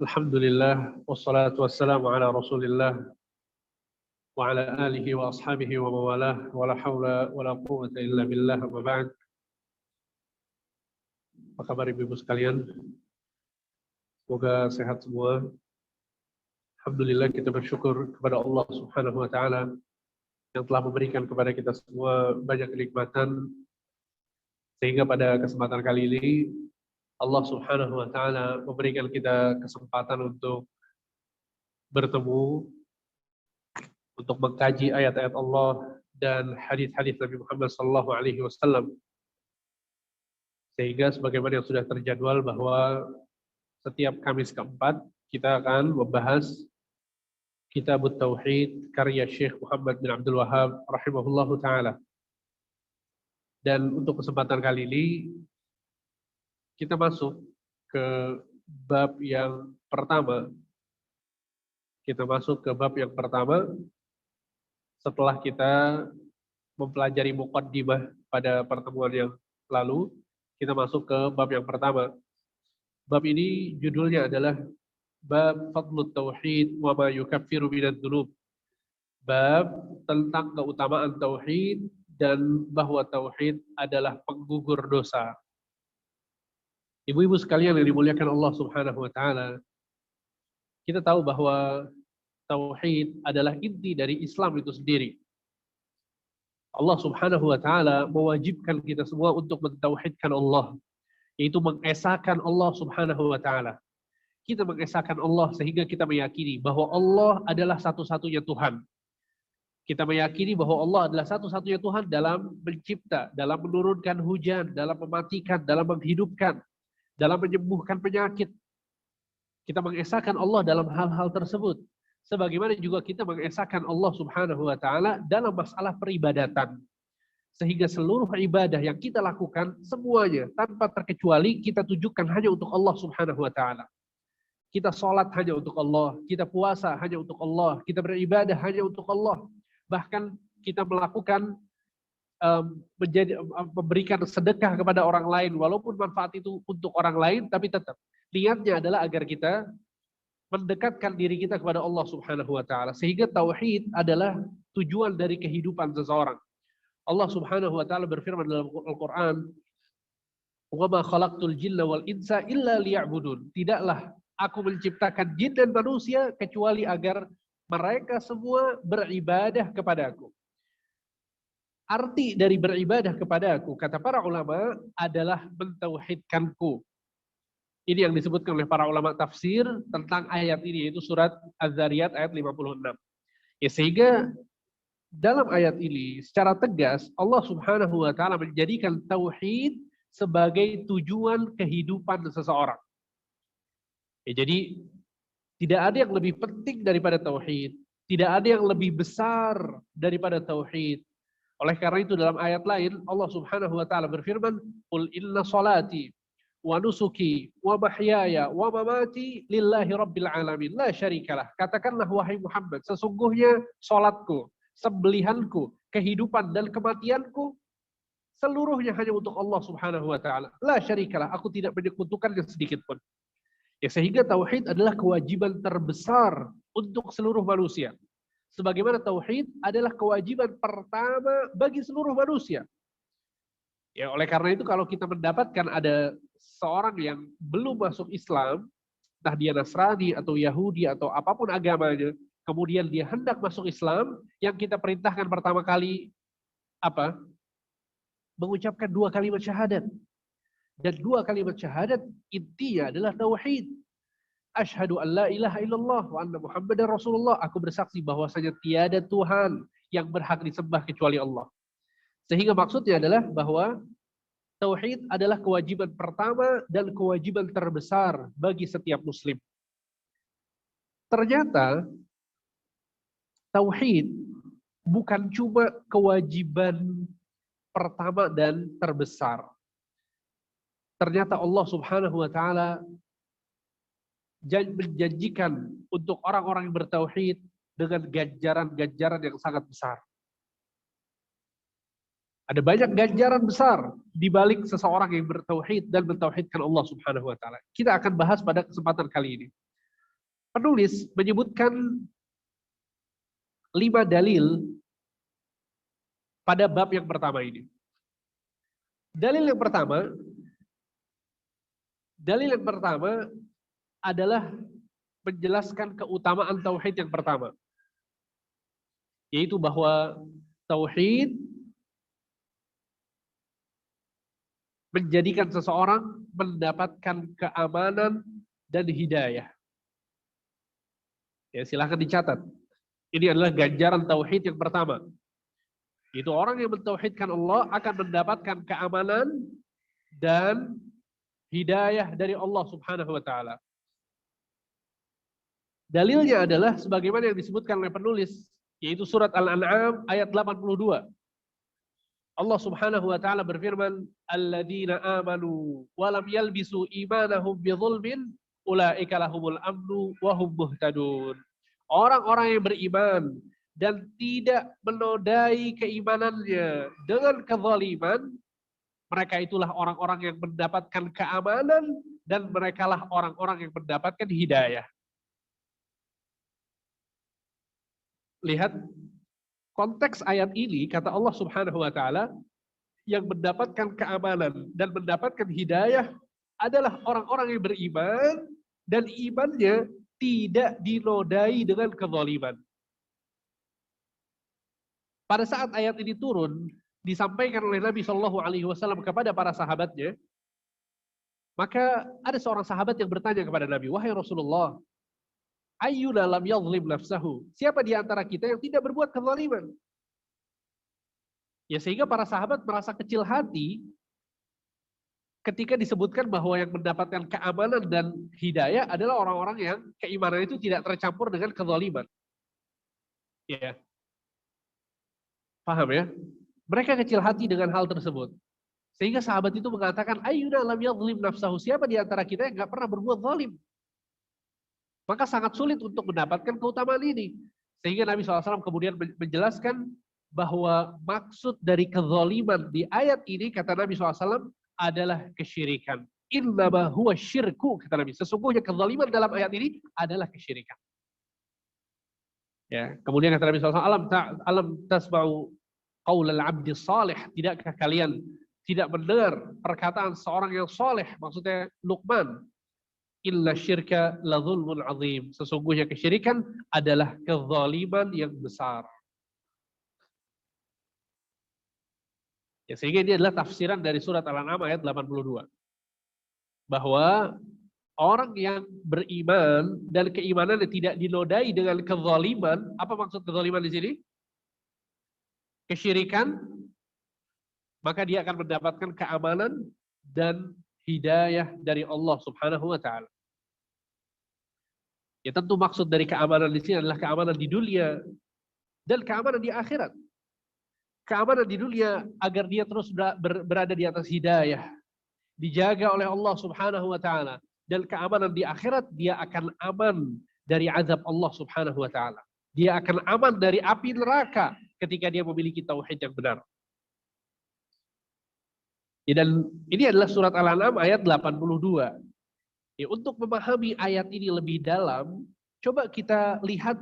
Alhamdulillah, wassalatu wassalamu ala rasulillah wa ala alihi wa ashabihi wa mawalah wa la hawla wa la quwwata illa billah wa ba'd. Apa kabar ibu-ibu sekalian? Semoga sehat semua. Alhamdulillah, kita bersyukur kepada Allah subhanahu wa ta'ala yang telah memberikan kepada kita semua banyak kenikmatan, sehingga pada kesempatan kali ini Allah subhanahu wa ta'ala memberikan kita kesempatan untuk bertemu, untuk mengkaji ayat-ayat Allah dan hadis-hadis Nabi Muhammad SAW. Sehingga sebagaimana yang sudah terjadwal bahwa setiap Kamis keempat kita akan membahas Kitab Tauhid karya Syekh Muhammad bin Abdul Wahhab rahimahullahu ta'ala. Dan untuk kesempatan kali ini kita masuk ke bab yang pertama. Kita masuk ke bab yang pertama setelah kita mempelajari muqaddimah pada pertemuan yang lalu. Kita masuk ke bab yang pertama. Bab ini judulnya adalah Bab Fadlut Tauhid wa ma yukaffiru minadz dzunub. Bab tentang keutamaan tauhid dan bahwa tauhid adalah penggugur dosa. Ibu-ibu sekalian yang dimuliakan Allah Subhanahu wa taala, kita tahu bahwa tauhid adalah inti dari Islam itu sendiri. Allah Subhanahu wa taala mewajibkan kita semua untuk mentauhidkan Allah, yaitu mengesahkan Allah Subhanahu wa taala. Kita mengesahkan Allah sehingga kita meyakini bahwa Allah adalah satu-satunya Tuhan. Kita meyakini bahwa Allah adalah satu-satunya Tuhan dalam mencipta, dalam menurunkan hujan, dalam mematikan, dalam menghidupkan, dalam menyembuhkan penyakit. Kita mengesahkan Allah dalam hal-hal tersebut. Sebagaimana juga kita mengesahkan Allah Subhanahu wa taala dalam masalah peribadatan. Sehingga seluruh ibadah yang kita lakukan semuanya tanpa terkecuali kita tujukan hanya untuk Allah Subhanahu wa taala. Kita sholat hanya untuk Allah, kita puasa hanya untuk Allah, kita beribadah hanya untuk Allah. Bahkan kita melakukan memberikan sedekah kepada orang lain, walaupun manfaat itu untuk orang lain, tapi tetap niatnya adalah agar kita mendekatkan diri kita kepada Allah Subhanahu wa taala. Sehingga tauhid adalah tujuan dari kehidupan seseorang. Allah Subhanahu wa taala berfirman dalam Al-Qur'an, "Wa ma khalaqtul jinna wal insa illa liya'budun." Tidaklah aku menciptakan jin dan manusia kecuali agar mereka semua beribadah kepadaku. Arti dari beribadah kepadaku, kata para ulama, adalah mentauhidkanku. Ini yang disebutkan oleh para ulama tafsir tentang ayat ini, yaitu surat Az-Zariyat ayat 56. Ya, sehingga dalam ayat ini secara tegas Allah Subhanahu wa taala menjadikan tauhid sebagai tujuan kehidupan seseorang. Ya, jadi tidak ada yang lebih penting daripada tauhid, tidak ada yang lebih besar daripada tauhid. Oleh karena itu dalam ayat lain Allah Subhanahu wa taala berfirman, "Qul inna salati wa nusuki wa mahyaya wa mamati lillahi rabbil alamin la syarikalah." Katakanlah wahai Muhammad, sesungguhnya salatku, sembelihanku, kehidupan dan kematianku seluruhnya hanya untuk Allah Subhanahu wa taala. La syarikalah, aku tidak menyekutukannya sedikit pun. Ya, sehingga tauhid adalah kewajiban terbesar untuk seluruh manusia. Sebagaimana tauhid adalah kewajiban pertama bagi seluruh manusia. Ya, oleh karena itu kalau kita mendapatkan ada seorang yang belum masuk Islam, entah dia Nasrani atau Yahudi atau apapun agamanya, kemudian dia hendak masuk Islam, yang kita perintahkan pertama kali apa? Mengucapkan 2 kalimat syahadat. Dan 2 kalimat syahadat intinya adalah tauhid. Asyhadu an la ilaha illallah wa anna Muhammadar Rasulullah. Aku bersaksi bahwasanya tiada Tuhan yang berhak disembah kecuali Allah. Sehingga maksudnya adalah bahwa tauhid adalah kewajiban pertama dan kewajiban terbesar bagi setiap muslim. Ternyata tauhid bukan cuma kewajiban pertama dan terbesar. Ternyata Allah Subhanahu wa taala menjanjikan untuk orang-orang yang bertauhid dengan ganjaran-ganjaran yang sangat besar. Ada banyak ganjaran besar di balik seseorang yang bertauhid dan mentauhidkan Allah Subhanahu wa taala. Kita akan bahas pada kesempatan kali ini. penulis menyebutkan 5 dalil pada bab yang pertama ini. Dalil yang pertama adalah menjelaskan keutamaan tauhid yang pertama, yaitu bahwa tauhid menjadikan seseorang mendapatkan keamanan dan hidayah. Ya, silahkan dicatat. Ini adalah ganjaran tauhid yang pertama. Itu orang yang mentauhidkan Allah akan mendapatkan keamanan dan hidayah dari Allah Subhanahu wa taala. Dalilnya adalah sebagaimana yang disebutkan oleh penulis, yaitu surat Al-An'am ayat 82. Allah Subhanahu wa taala berfirman, "Alladzina amanu wa lam yalbisu imanahum bidzulmin ulaika lahumul amnu wa hum muhtadun." Orang-orang yang beriman dan tidak menodai keimanannya dengan kezaliman, mereka itulah orang-orang yang mendapatkan keamanan dan merekalah orang-orang yang mendapatkan hidayah. Lihat konteks ayat ini, kata Allah Subhanahu wa taala, yang mendapatkan keamanan dan mendapatkan hidayah adalah orang-orang yang beriman dan imannya tidak dinodai dengan kezaliman. Pada saat ayat ini turun, disampaikan oleh Nabi Shallallahu Alaihi Wasallam kepada para sahabatnya, maka ada seorang sahabat yang bertanya kepada Nabi, "Wahai Rasulullah, ayyuna lam yadhlim nafsahu?" Siapa di antara kita yang tidak berbuat kezaliman? Ya, sehingga para sahabat merasa kecil hati ketika disebutkan bahwa yang mendapatkan keamanan dan hidayah adalah orang-orang yang keimanan itu tidak tercampur dengan kezaliman. Ya. Paham ya? Mereka kecil hati dengan hal tersebut. Sehingga sahabat itu mengatakan, ayyuna lam yadhlim nafsahu? Siapa di antara kita yang nggak pernah berbuat zalim? Maka sangat sulit untuk mendapatkan keutamaan ini. Sehingga Nabi SAW kemudian menjelaskan bahwa maksud dari kezaliman di ayat ini, kata Nabi SAW, adalah kesyirikan. Innama huwa syirku, kata Nabi. Sesungguhnya kezaliman dalam ayat ini adalah kesyirikan. Ya, kemudian kata Nabi SAW, alam tasma'u qaulal abdi salih, tidakkah kalian tidak mendengar perkataan seorang yang soleh, maksudnya Luqman, illa syirka la zulmun azim, sesungguhnya kesyirikan adalah kezaliman yang besar. Ya, sehingga ini adalah tafsiran dari surat Al-An'am ayat 82. Bahwa orang yang beriman dan keimanannya tidak dinodai dengan kezaliman, apa maksud kezaliman di sini? Kesyirikan, maka dia akan mendapatkan keamanan dan hidayah dari Allah Subhanahu wa taala. Ya, tentu maksud dari keamanan di sini adalah keamanan di dunia dan keamanan di akhirat. Keamanan di dunia agar dia terus berada di atas hidayah, dijaga oleh Allah Subhanahu wa taala, dan keamanan di akhirat dia akan aman dari azab Allah Subhanahu wa taala. Dia akan aman dari api neraka ketika dia memiliki tauhid yang benar. Ya, dan ini adalah surat Al-An'am ayat 82. Ya, untuk memahami ayat ini lebih dalam, coba kita lihat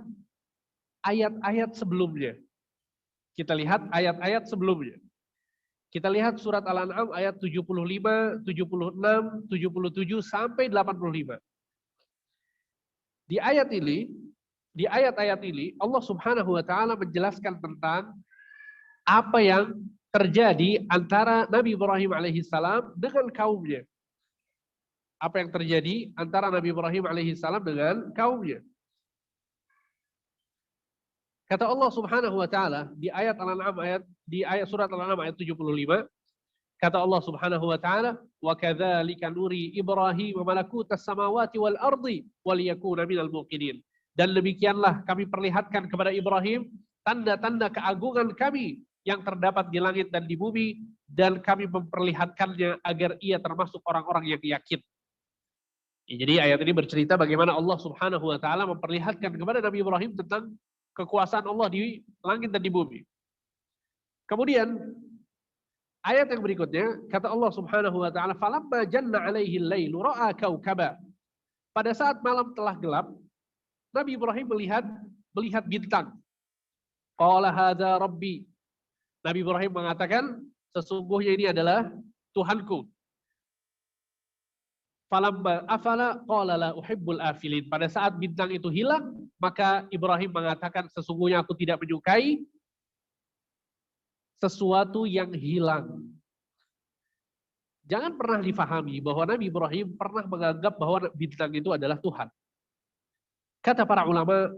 ayat-ayat sebelumnya. Kita lihat ayat-ayat sebelumnya. Kita lihat surat Al-An'am ayat 75, 76, 77 sampai 85. Di ayat-ayat ini Allah Subhanahu wa taala menjelaskan tentang apa yang terjadi antara Nabi Ibrahim alaihissalam dengan kaumnya. Apa yang terjadi antara Nabi Ibrahim alaihissalam dengan kaumnya. Kata Allah Subhanahu wa taala di ayat Al-An'am surat Al-An'am ayat 75, kata Allah Subhanahu wa taala, "Wa kadzalika nuri Ibrahim malakutas samawati wal ardi wal yakuna minal muqinin." Dan demikianlah kami perlihatkan kepada Ibrahim tanda-tanda keagungan kami yang terdapat di langit dan di bumi, dan kami memperlihatkannya agar ia termasuk orang-orang yang yakin. Ya, jadi ayat ini bercerita bagaimana Allah Subhanahu wa taala memperlihatkan kepada Nabi Ibrahim tentang kekuasaan Allah di langit dan di bumi. Kemudian ayat yang berikutnya, kata Allah Subhanahu wa taala, "Falamma janna 'alaihi al-lailu ra'a kaukaba." Pada saat malam telah gelap, Nabi Ibrahim melihat bintang. Qala hadza rabbi. Nabi Ibrahim mengatakan, sesungguhnya ini adalah Tuhanku. Falamma afala qala la uhibbul afilin. Pada saat bintang itu hilang, maka Ibrahim mengatakan, sesungguhnya aku tidak menyukai sesuatu yang hilang. Jangan pernah difahami bahwa Nabi Ibrahim pernah menganggap bahwa bintang itu adalah Tuhan. Kata para ulama,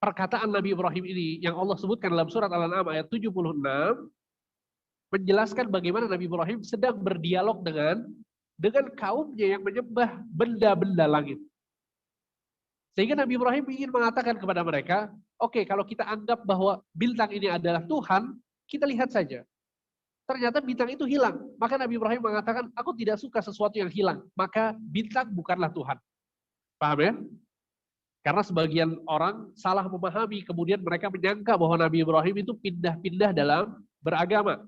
perkataan Nabi Ibrahim ini yang Allah sebutkan dalam surat Al-An'am ayat 76 menjelaskan bagaimana Nabi Ibrahim sedang berdialog dengan kaumnya yang menyembah benda-benda langit. Sehingga Nabi Ibrahim ingin mengatakan kepada mereka, oke, kalau kita anggap bahwa bintang ini adalah Tuhan, kita lihat saja. Ternyata bintang itu hilang. Maka Nabi Ibrahim mengatakan, aku tidak suka sesuatu yang hilang. Maka bintang bukanlah Tuhan. Paham ya? Karena sebagian orang salah memahami, kemudian mereka menyangka bahwa Nabi Ibrahim itu pindah-pindah dalam beragama.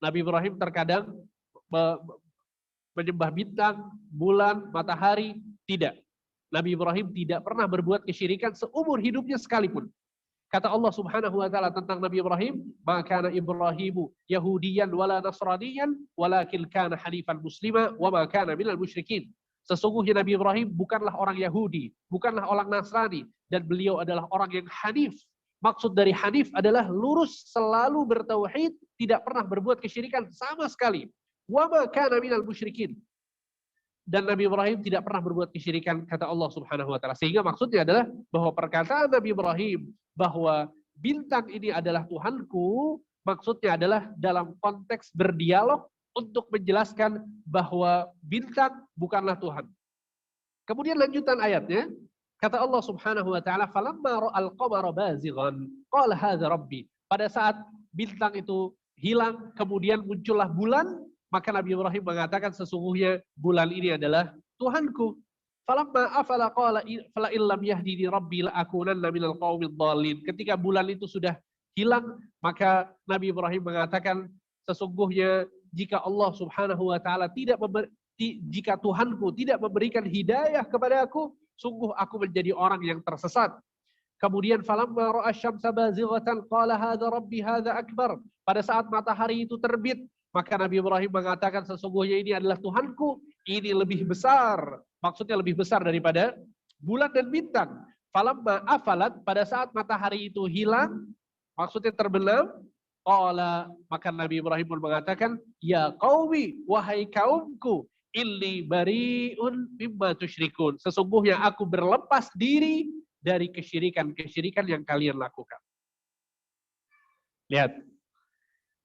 Nabi Ibrahim terkadang menyembah bintang, bulan, matahari, tidak. Nabi Ibrahim tidak pernah berbuat kesyirikan seumur hidupnya sekalipun. Kata Allah Subhanahu wa taala tentang Nabi Ibrahim, "Ma kana Ibrahimu Yahudiyan wala Nasraniyan, walakin kana hanifan muslima wa ma kana minal musyrikin." Sesungguhnya Nabi Ibrahim bukanlah orang Yahudi, bukanlah orang Nasrani, dan beliau adalah orang yang hanif. Maksud dari hanif adalah lurus, selalu bertauhid, tidak pernah berbuat kesyirikan sama sekali. Wa ma kana minal musyrikin. Dan Nabi Ibrahim tidak pernah berbuat kesyirikan, kata Allah Subhanahu wa taala. Sehingga maksudnya adalah bahwa perkataan Nabi Ibrahim bahwa bintang ini adalah Tuhanku, maksudnya adalah dalam konteks berdialog untuk menjelaskan bahwa bintang bukanlah Tuhan. Kemudian lanjutan ayatnya, kata Allah Subhanahu wa taala, "Falamma ra'al qamara bazighan, qala hadza rabbi." Pada saat bintang itu hilang, kemudian muncullah bulan, maka Nabi Ibrahim mengatakan, sesungguhnya bulan ini adalah Tuhanku. Falamma afala qala fala illam yahdini rabbi la akunanna minal qaumid dhalin. Ketika bulan itu sudah hilang, maka Nabi Ibrahim mengatakan, sesungguhnya jika Allah Subhanahu wa taala jika Tuhanku tidak memberikan hidayah kepada aku, sungguh aku menjadi orang yang tersesat. Kemudian falamma ra'a asy-syamsa bazighatan qala hadza rabbi hadza akbar. Pada saat matahari itu terbit, maka Nabi Ibrahim mengatakan, sesungguhnya ini adalah Tuhanku, ini lebih besar. Maksudnya lebih besar daripada bulan dan bintang. Falamma afalat, pada saat matahari itu hilang, maksudnya terbenam, qala, maka Nabi Ibrahim pun mengatakan, ya qaumi, wahai kaumku, inni bari'un mimma tusyrikun. Sesungguhnya aku berlepas diri dari kesyirikan-kesyirikan yang kalian lakukan. Lihat.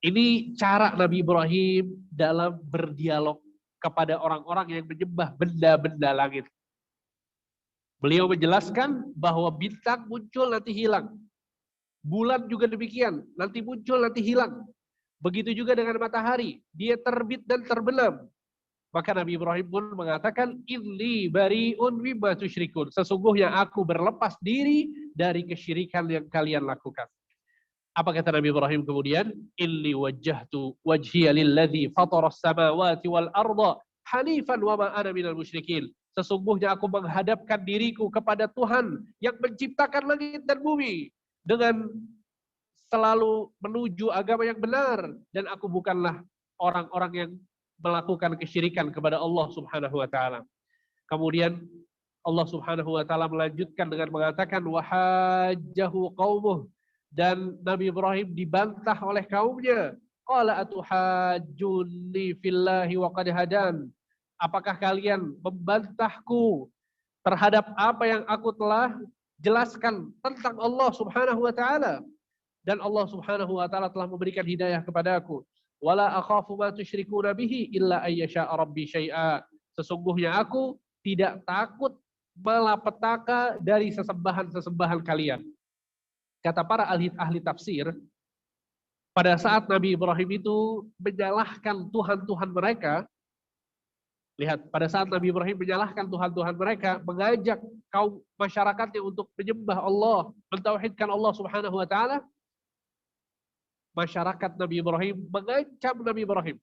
Ini cara Nabi Ibrahim dalam berdialog kepada orang-orang yang menyembah benda-benda langit. Beliau menjelaskan bahwa bintang muncul nanti hilang. Bulan juga demikian, nanti muncul nanti hilang. Begitu juga dengan matahari, dia terbit dan terbenam. Maka Nabi Ibrahim pun mengatakan, inni bari'un mimma tusyrikun. Sesungguhnya aku berlepas diri dari kesyirikan yang kalian lakukan. Apa kata Nabi Ibrahim kemudian? Inni wajjahtu wajhiya lilladzi fataras samawati wal arda hanifan wa ma ana minal musyrikin. Sesungguhnya aku menghadapkan diriku kepada Tuhan yang menciptakan langit dan bumi dengan selalu menuju agama yang benar, dan aku bukanlah orang-orang yang melakukan kesyirikan kepada Allah Subhanahu wa taala. Kemudian Allah Subhanahu wa taala melanjutkan dengan mengatakan wahajjahu qaumuh. Dan Nabi Ibrahim dibantah oleh kaumnya. Qala atuhajjuni fillahi wa qad hadan. Apakah kalian membantahku terhadap apa yang aku telah jelaskan tentang Allah Subhanahu wa taala? Dan Allah Subhanahu wa taala telah memberikan hidayah kepadaku. Wala akhafu ma tusyrikuna bihi illa ayyasha rabbi syai'a. Sesungguhnya aku tidak takut malapetaka dari sesembahan-sesembahan kalian. Kata para ahli tafsir, pada saat Nabi Ibrahim itu menyalahkan Tuhan-Tuhan mereka, lihat, pada saat Nabi Ibrahim menyalahkan Tuhan-Tuhan mereka, mengajak kaum masyarakatnya untuk menyembah Allah, mentauhidkan Allah Subhanahu wa taala, masyarakat Nabi Ibrahim mengancam Nabi Ibrahim.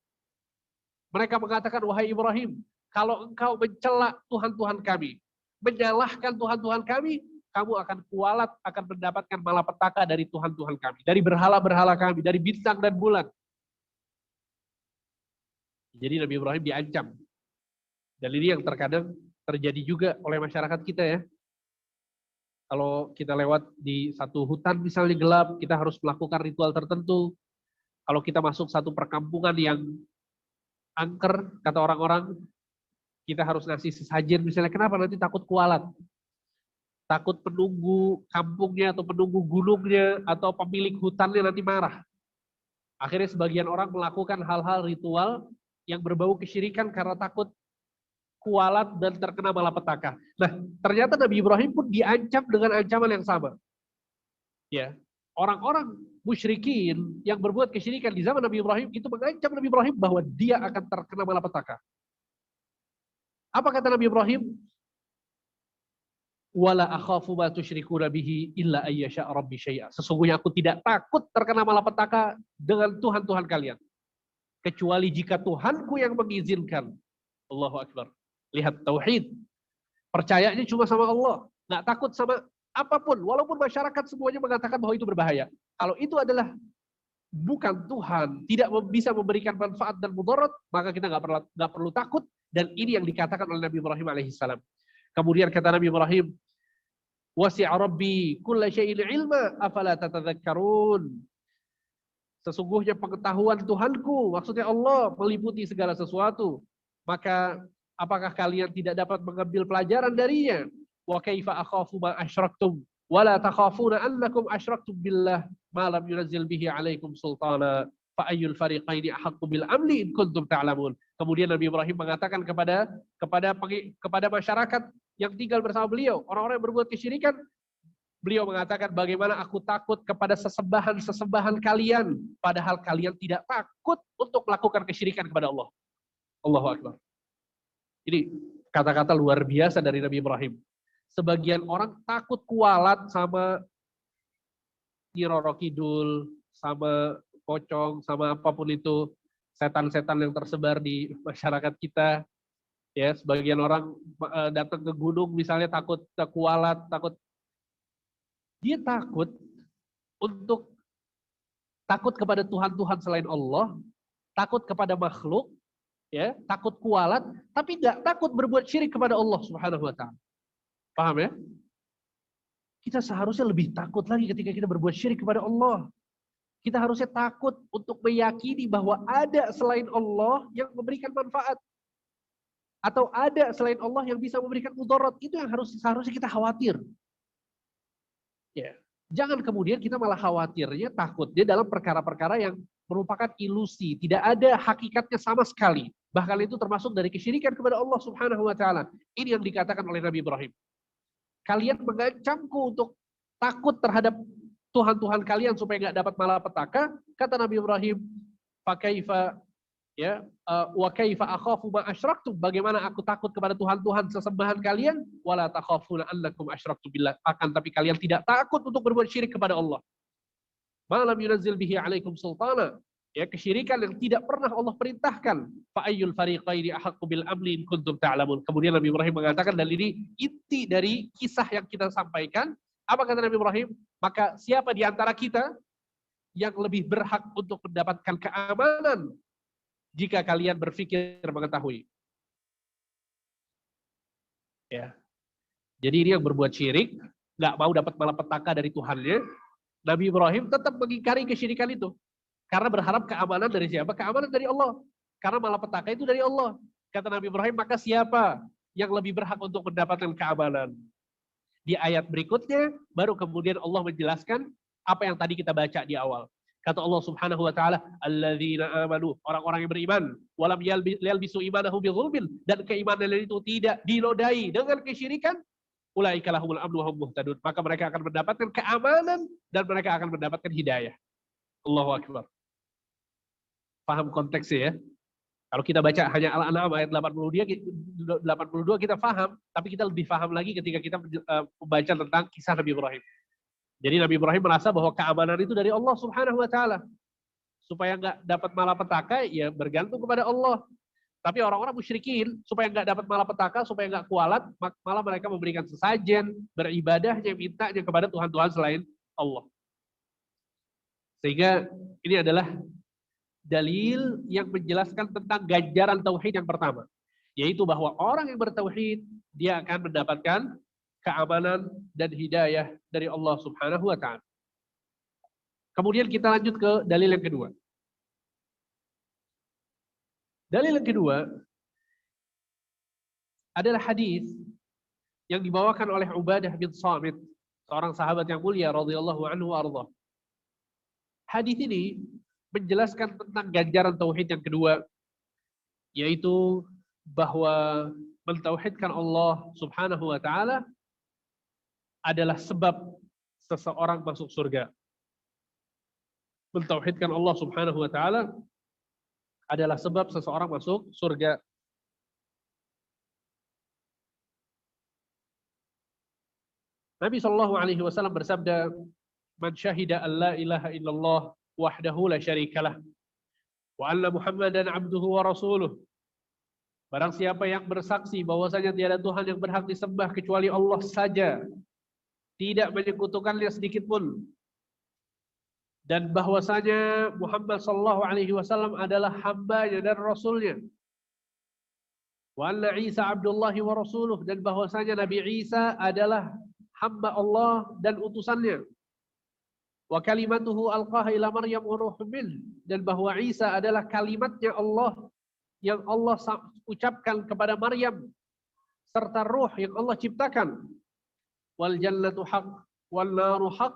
Mereka mengatakan, wahai Ibrahim, kalau engkau mencela Tuhan-Tuhan kami, menyalahkan Tuhan-Tuhan kami, kamu akan kualat, akan mendapatkan malapetaka dari Tuhan-Tuhan kami, dari berhala-berhala kami, dari bintang dan bulan. Jadi Nabi Ibrahim diancam. Dan ini yang terkadang terjadi juga oleh masyarakat kita ya. Kalau kita lewat di satu hutan misalnya gelap, kita harus melakukan ritual tertentu. Kalau kita masuk satu perkampungan yang angker, kata orang-orang, kita harus ngasih sesajen misalnya. Kenapa? Nanti takut kualat. Takut penunggu kampungnya atau penunggu gunungnya atau pemilik hutannya nanti marah. Akhirnya sebagian orang melakukan hal-hal ritual yang berbau kesyirikan karena takut kualat dan terkena malapetaka. Nah, ternyata Nabi Ibrahim pun diancam dengan ancaman yang sama. Ya, orang-orang musyrikin yang berbuat kesyirikan di zaman Nabi Ibrahim itu mengancam Nabi Ibrahim bahwa dia akan terkena malapetaka. Apa kata Nabi Ibrahim? Wala akhafu ma tusyrikuna bihi illa ayyasha rabbi syai'a. Sesungguhnya aku tidak takut terkena malapetaka dengan Tuhan-Tuhan kalian. Kecuali jika Tuhanku yang mengizinkan. Allahu Akbar. Lihat tauhid. Percayanya cuma sama Allah. Nggak takut sama apapun. Walaupun masyarakat semuanya mengatakan bahwa itu berbahaya. Kalau itu adalah bukan Tuhan, tidak bisa memberikan manfaat dan mudarat, maka kita nggak perlu takut. Dan ini yang dikatakan oleh Nabi Ibrahim alaihissalam. Kemudian kata Nabi Ibrahim, wasi'a rabbi kulla syai'in ilma afala tatadzakkarun. Sesungguhnya pengetahuan Tuhanku, maksudnya Allah, meliputi segala sesuatu. Maka apakah kalian tidak dapat mengambil pelajaran darinya? Wa kaifa akhafu ma asyraktum wa la takhafuna annakum asyraktum billah ma lam yunzil bihi alaikum sultana fa ayyul fariqaini ahaqqu bil amni in kuntum ta'lamun. Kemudian Nabi Ibrahim mengatakan kepada masyarakat yang tinggal bersama beliau, orang-orang yang berbuat kesyirikan, beliau mengatakan bagaimana aku takut kepada sesembahan-sesembahan kalian padahal kalian tidak takut untuk melakukan kesyirikan kepada Allah. Allahu Akbar. Ini kata-kata luar biasa dari Nabi Ibrahim. Sebagian orang takut kualat sama Nyi Roro Kidul, sama pocong, sama apapun itu, setan-setan yang tersebar di masyarakat kita. Ya, sebagian orang datang ke gunung misalnya takut kualat, takut. Dia takut kepada Tuhan-Tuhan selain Allah, takut kepada makhluk, ya, takut kualat, tapi nggak takut berbuat syirik kepada Allah Subhanahu wa taala. Paham ya? Kita seharusnya lebih takut lagi ketika kita berbuat syirik kepada Allah. Kita harusnya takut untuk meyakini bahwa ada selain Allah yang memberikan manfaat. Atau ada selain Allah yang bisa memberikan mudarat. Itu yang seharusnya kita khawatir. Ya. Jangan kemudian kita malah khawatirnya, takutnya dalam perkara-perkara yang merupakan ilusi. Tidak ada hakikatnya sama sekali. Bahkan itu termasuk dari kesyirikan kepada Allah Subhanahu wa taala. Ini yang dikatakan oleh Nabi Ibrahim. Kalian mengancamku untuk takut terhadap Tuhan-Tuhan kalian supaya nggak dapat malapetaka. Kata Nabi Ibrahim, fakaifa ya wa kaifa akhafu ma asyraktum, bagaimana aku takut kepada Tuhan-Tuhan sesembahan kalian, wala takhafuna annakum asyraktum billah, akan tapi kalian tidak takut untuk berbuat syirik kepada Allah. Ma lam yunzil bihi alaikum sultana, ya, kesyirikan yang tidak pernah Allah perintahkan. Fa ayyul fariqaini ahaqqu bil amni in kuntum ta'lamun. Kemudian Nabi Ibrahim mengatakan, dan ini inti dari kisah yang kita sampaikan. Apa kata Nabi Ibrahim? Maka siapa di antara kita yang lebih berhak untuk mendapatkan keamanan jika kalian berpikir mengetahui? Ya. Jadi ini yang berbuat syirik, nggak mau dapat malapetaka dari Tuhannya. Nabi Ibrahim tetap mengingkari kesyirikan itu. Karena berharap keamanan dari siapa? Keamanan dari Allah. Karena malapetaka itu dari Allah. Kata Nabi Ibrahim, maka siapa yang lebih berhak untuk mendapatkan keamanan? Di ayat berikutnya, baru kemudian Allah menjelaskan apa yang tadi kita baca di awal. Kata Allah Subhanahu wa taala, alladzina amanu, orang-orang yang beriman, walam yalbisu imanahu bidzulmin, dan keimanan itu tidak dinodai dengan kesyirikan, ulaika lahumul amnu wa hum muhtadun, maka mereka akan mendapatkan keamanan dan mereka akan mendapatkan hidayah. Allahu Akbar. Paham konteksnya ya? Kalau kita baca hanya Al-An'am ayat 82 kita paham, tapi kita lebih paham lagi ketika kita membaca tentang kisah Nabi Ibrahim. Jadi Nabi Ibrahim merasa bahwa keamanan itu dari Allah Subhanahu wa taala. Supaya nggak dapat malapetaka, ya bergantung kepada Allah. Tapi orang-orang musyrikin, supaya nggak dapat malapetaka, supaya nggak kualat, malah mereka memberikan sesajen, beribadahnya, mintanya kepada Tuhan-Tuhan selain Allah. Sehingga ini adalah dalil yang menjelaskan tentang ganjaran tauhid yang pertama, yaitu bahwa orang yang bertauhid, dia akan mendapatkan keamanan dan hidayah dari Allah Subhanahu wa Ta'ala. Kemudian kita lanjut ke dalil yang kedua. Dalil yang kedua adalah hadis yang dibawakan oleh Ubadah bin Samit, seorang sahabat yang mulia radhiyallahu anhu arda. Hadis ini menjelaskan tentang ganjaran tauhid yang kedua, yaitu bahwa mentauhidkan Allah Subhanahu wa Ta'ala adalah sebab seseorang masuk surga. Mentauhidkan Allah Subhanahu wa Ta'ala adalah sebab seseorang masuk surga. Nabi Shallallahu Alaihi Wasallam bersabda, "Man syahida an la ilaha illallah wahdahu la syarikalah, wa anna Muhammadan abduhu wa rasuluh." Barang siapa yang bersaksi bahwasanya tiada Tuhan yang berhak disembah kecuali Allah saja, tidak menyekutukannya sedikit pun, dan bahwasanya Muhammad Shallallahu Alaihi Wasallam adalah hamba-Nya dan Rasulnya. Wa anna Isa Abdullahi wa Rasuluh, dan bahwasanya Nabi Isa adalah hamba Allah dan utusannya. Wa kalimatuhu alqaha ila Maryam wa ruhun min, dan bahwa Isa adalah kalimatnya Allah yang Allah ucapkan kepada Maryam serta ruh yang Allah ciptakan. Wal jannatu haq wal naru haq,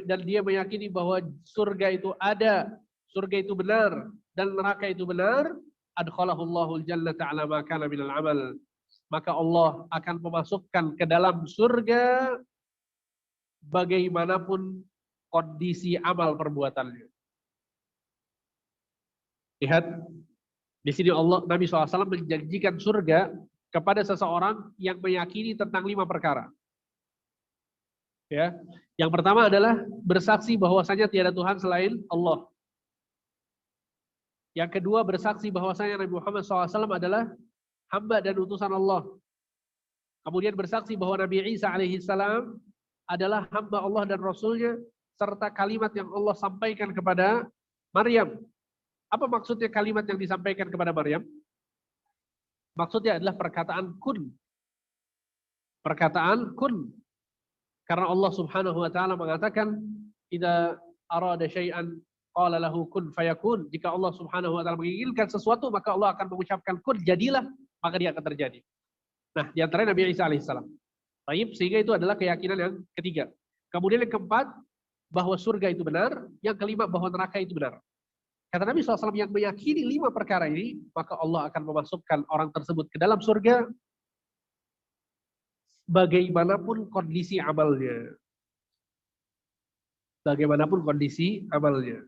dan dia meyakini bahwa surga itu ada, surga itu benar, dan neraka itu benar. Adkhalahullahu al-jannata ala ma kana minal amal, maka Allah akan memasukkan ke dalam surga bagaimanapun kondisi amal perbuatannya. Lihat di sini Nabi SAW menjanjikan surga kepada seseorang yang meyakini tentang 5 perkara. Ya, yang pertama adalah bersaksi bahwasanya tiada Tuhan selain Allah. Yang kedua, bersaksi bahwasanya Nabi Muhammad SAW adalah hamba dan utusan Allah. Kemudian bersaksi bahwa Nabi Isa alaihissalam adalah hamba Allah dan Rasulnya, serta kalimat yang Allah sampaikan kepada Maryam. Apa maksudnya kalimat yang disampaikan kepada Maryam? Maksudnya adalah perkataan kun. Perkataan kun. Karena Allah Subhanahu wa Ta'ala mengatakan, "Idza arada syai'an qala lahu kun fayakun." Jika Allah Subhanahu wa Ta'ala menginginkan sesuatu, maka Allah akan mengucapkan kun, jadilah, maka dia akan terjadi. Nah, di antara Nabi Isa alaihissalam. Baik, sehingga itu adalah keyakinan yang ketiga. Kemudian yang keempat, bahwa surga itu benar. Yang kelima, bahwa neraka itu benar. Kata Nabi SAW, yang meyakini 5 perkara ini, maka Allah akan memasukkan orang tersebut ke dalam surga bagaimanapun kondisi amalnya. Bagaimanapun kondisi amalnya.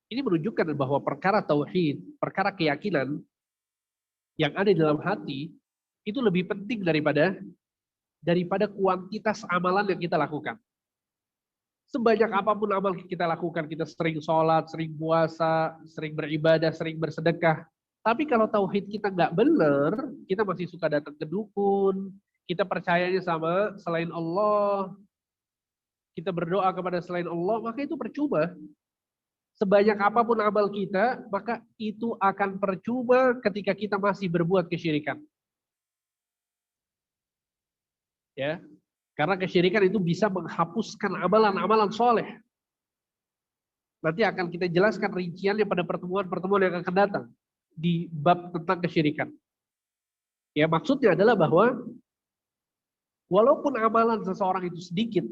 Ini menunjukkan bahwa perkara tauhid, perkara keyakinan yang ada di dalam hati itu lebih penting daripada kuantitas amalan yang kita lakukan. Sebanyak apapun amal kita lakukan, kita sering sholat, sering puasa, sering beribadah, sering bersedekah. Tapi kalau tauhid kita nggak benar, kita masih suka datang ke dukun, kita percayanya sama selain Allah, kita berdoa kepada selain Allah, maka itu percuma. Sebanyak apapun amal kita, maka itu akan percuma ketika kita masih berbuat kesyirikan. Ya, karena kesyirikan itu bisa menghapuskan amalan-amalan soleh. Nanti akan kita jelaskan rinciannya pada pertemuan-pertemuan yang akan datang di bab tentang kesyirikan. Ya, maksudnya adalah bahwa walaupun amalan seseorang itu sedikit,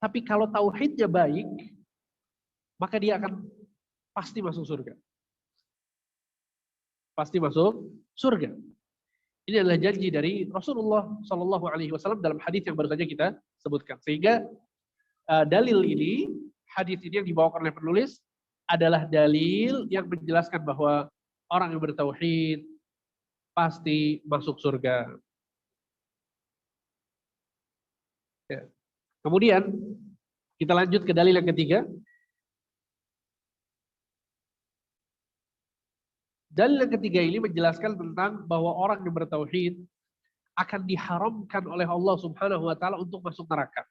tapi kalau tauhidnya baik, maka dia akan pasti masuk surga. Pasti masuk surga. Ini adalah janji dari Rasulullah Shallallahu Alaihi Wasallam dalam hadis yang baru saja kita sebutkan. Sehingga dalil ini, hadis ini yang dibawakan oleh penulis adalah dalil yang menjelaskan bahwa orang yang bertauhid pasti masuk surga. Ya. Kemudian kita lanjut ke dalil yang ketiga. Dalil yang ketiga ini menjelaskan tentang bahwa orang yang bertauhid akan diharamkan oleh Allah Subhanahu wa taala untuk masuk neraka.